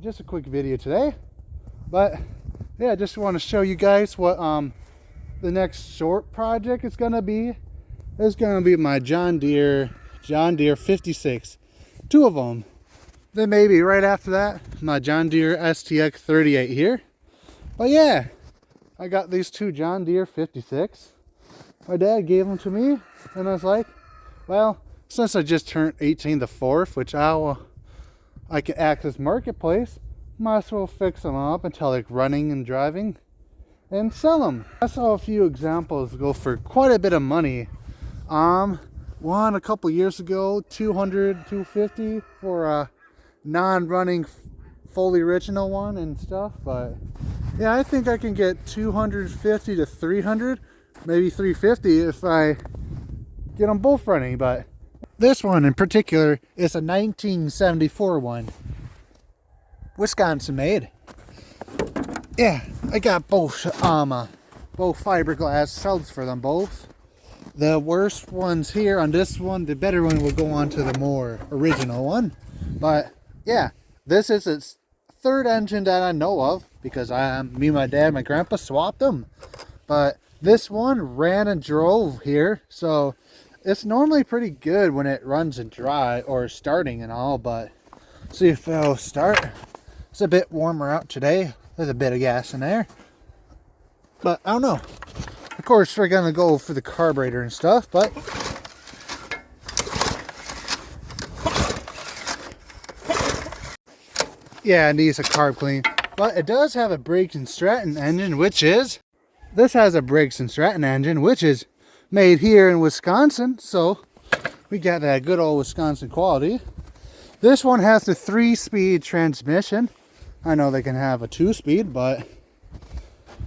just a quick video today, but yeah, just want to show you guys what the next short project is gonna be. It's gonna be my John Deere 56, two of them. Then maybe right after that, my John Deere STX 38 here. But yeah, I got these two John Deere 56. My dad gave them to me, and I was like, well, since I just turned 18 the 4th, which I can access Marketplace, might as well fix them up until like running and driving and sell them. I saw a few examples go for quite a bit of money. One a couple years ago, 200, 250 for a non-running fully original one and stuff. But yeah, I think I can get 250 to 300, maybe 350 if I get them both running. But this one in particular is a 1974 one, Wisconsin made. Yeah, I got both fiberglass studs for them both. The worst ones here on this one, the better one will go on to the more original one. But yeah, this is its third engine that I know of, because me, my dad, my grandpa swapped them. But this one ran and drove here, so it's normally pretty good when it runs and dry or starting and all. But see if it'll start. It's a bit warmer out today. There's a bit of gas in there, but I don't know. Of course, we're gonna go for the carburetor and stuff, but yeah, it needs a carb clean. But it does have a Briggs & Stratton engine, this has a Briggs & Stratton engine, which is made here in Wisconsin, so we got that good old Wisconsin quality. This one has the 3-speed transmission. I know they can have a 2-speed, but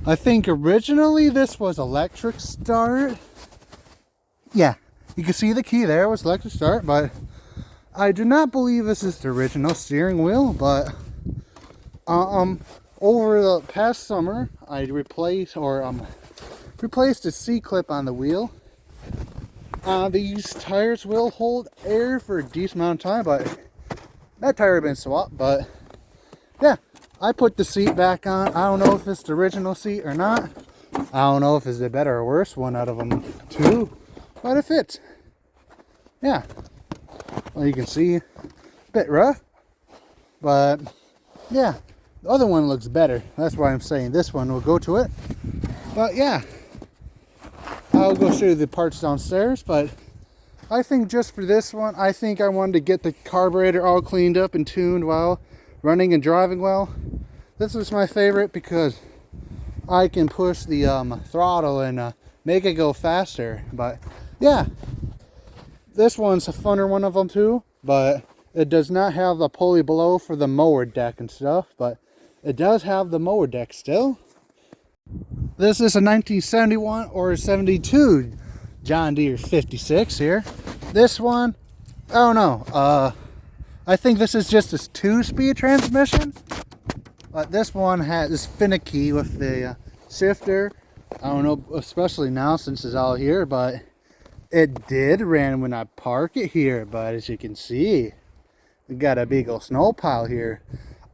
I think originally this was electric start. Yeah, you can see the key there was electric start, but I do not believe this is the original steering wheel. But over the past summer, I replaced the C-clip on the wheel. These tires will hold air for a decent amount of time, but that tire had been swapped. But yeah, I put the seat back on. I don't know if it's the original seat or not. I don't know if it's the better or worse one out of them two, but it fits. Yeah, well, you can see, a bit rough, but yeah, the other one looks better. That's why I'm saying this one will go to it. But yeah, I'll go show you the parts downstairs. But I think just for this one, I think I wanted to get the carburetor all cleaned up and tuned while running and driving well. This was my favorite because I can push the throttle and make it go faster. But yeah, this one's a funner one of them too, but it does not have the pulley below for the mower deck and stuff, but it does have the mower deck still. This is a 1971 or 72 John Deere 56 here. This one, I don't know, I think this is just a 2-speed transmission, but this one is finicky with the shifter. I don't know, especially now since it's all here, but it did run when I park it here. But as you can see, we got a big old snow pile here.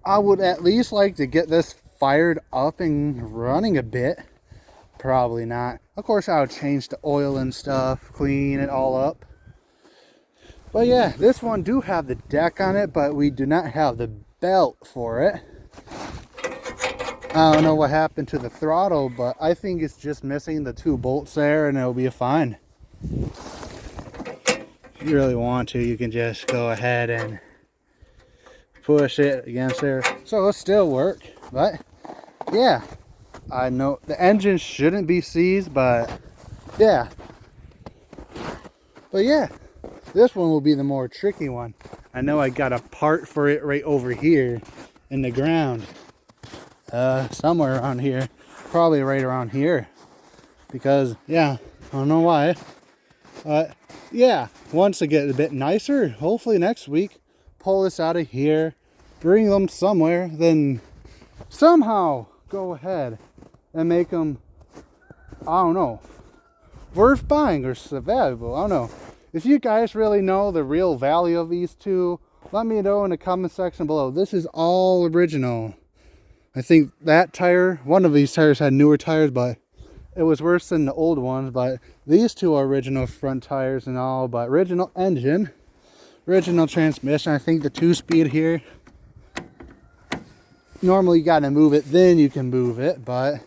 I would at least like to get this fired up and running a bit. Probably not. Of course, I would change the oil and stuff, clean it all up. But yeah, this one do have the deck on it, but we do not have the belt for it. I don't know what happened to the throttle, but I think it's just missing the 2 bolts there, and it'll be fine. If you really want to, you can just go ahead and push it against there, so it'll still work. But yeah, I know the engine shouldn't be seized, but yeah. But yeah, this one will be the more tricky one. I know I got a part for it right over here in the ground. Somewhere around here. Probably right around here. Because, yeah, I don't know why. But, yeah, once I get a bit nicer, hopefully next week, pull this out of here, bring them somewhere, then somehow go ahead and make them, I don't know, worth buying or valuable. I don't know. If you guys really know the real value of these two, let me know in the comment section below. This is all original. I think that tire, one of these tires had newer tires, but it was worse than the old ones. But these two are original front tires and all, but original engine, original transmission. I think the 2-speed here, normally you gotta move it, then you can move it, but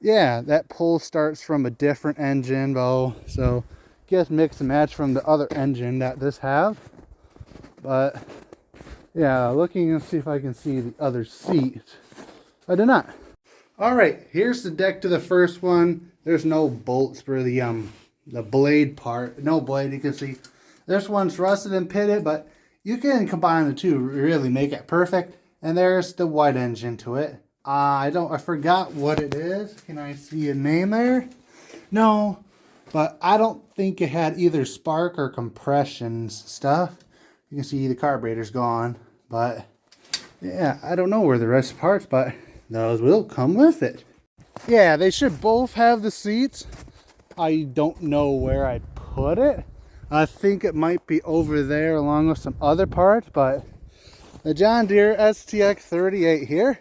yeah, that pull starts from a different engine though, so guess mix and match from the other engine that this have. But yeah, looking and see if I can see the other seat. I do not. All right, here's the deck to the first one. There's no bolts for the blade part. No blade, you can see. This one's rusted and pitted, but you can combine the two, really make it perfect. And there's the white engine to it. I forgot what it is. Can I see a name there? No, but I don't think it had either spark or compression stuff. You can see the carburetor's gone, but yeah, I don't know where the rest of the parts, but those will come with it. Yeah, they should both have the seats. I don't know where I put it. I think it might be over there along with some other parts, but the John Deere STX 38 here.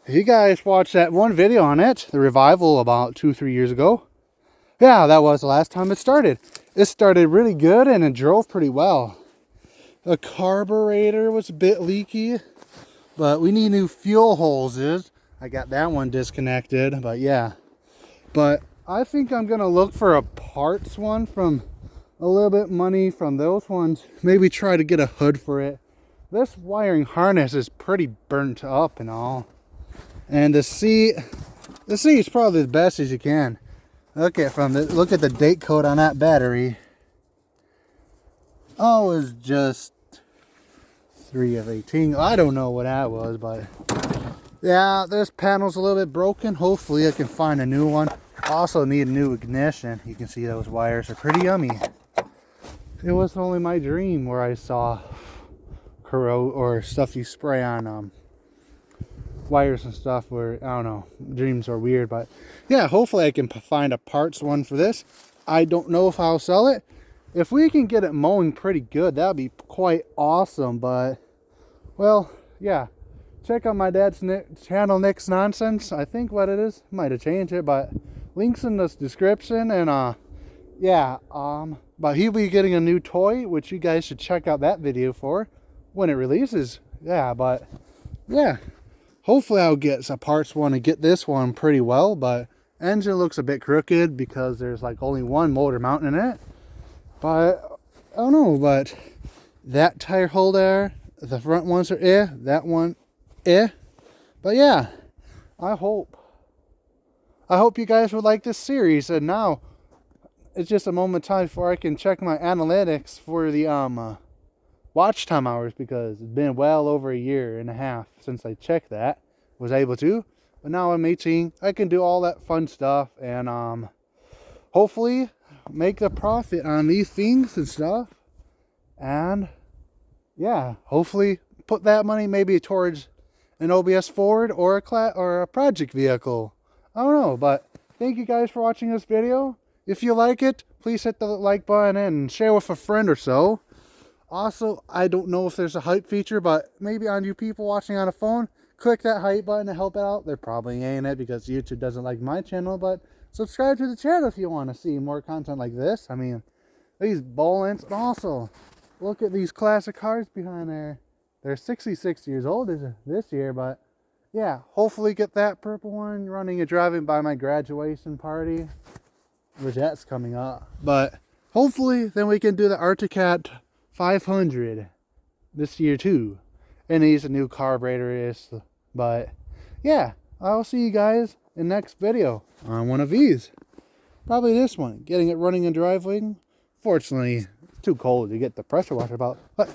You guys watched that one video on it, the revival about 2-3 years ago. Yeah, that was the last time it started. It started really good and it drove pretty well. The carburetor was a bit leaky, but we need new fuel hoses. I got that one disconnected, but yeah. But I think I'm gonna look for a parts one from a little bit money from those ones. Maybe try to get a hood for it. This wiring harness is pretty burnt up and all. And the seat is probably the best as you can. Look at the date code on that battery. Oh, it was just 3 of 18. I don't know what that was, but yeah, this panel's a little bit broken. Hopefully I can find a new one. Also need a new ignition. You can see those wires are pretty yummy. It wasn't only my dream where I saw corrode or stuff you spray on wires and stuff where, I don't know, dreams are weird. But yeah, hopefully I can find a parts one for this. I don't know if I'll sell it. If we can get it mowing pretty good, that would be quite awesome. But well, yeah, check out my dad's channel, Nick's Nonsense. I think what it is, might have changed it, but links in the description. And yeah, but he'll be getting a new toy, which you guys should check out that video for when it releases. Yeah, but yeah, hopefully I'll get a parts one and get this one pretty well. But engine looks a bit crooked because there's like only one motor mount in it. But I don't know, but that tire holder, the front ones are that one but yeah, I hope you guys would like this series. And now it's just a moment of time before I can check my analytics for the watch time hours, because it's been well over 1.5 years since I checked that, was able to. But now I'm 18, I can do all that fun stuff and hopefully make a profit on these things and stuff. And yeah, hopefully put that money maybe towards an OBS Ford or a project vehicle. I don't know, but thank you guys for watching this video. If you like it, please hit the like button and share with a friend or so. Also, I don't know if there's a hype feature, but maybe on you people watching on a phone, click that hype button to help out. There probably ain't it because YouTube doesn't like my channel, but subscribe to the channel if you want to see more content like this. I mean, these Bolins, and also look at these classic cars behind there. They're 66 years old this year, but yeah, hopefully get that purple one running and driving by my graduation party, which that's coming up. But hopefully then we can do the Articat 500 this year too. And he's a new carburetor is, but yeah, I'll see you guys in the next video on one of these. Probably this one, getting it running and driving. Fortunately, it's too cold to get the pressure washer out, but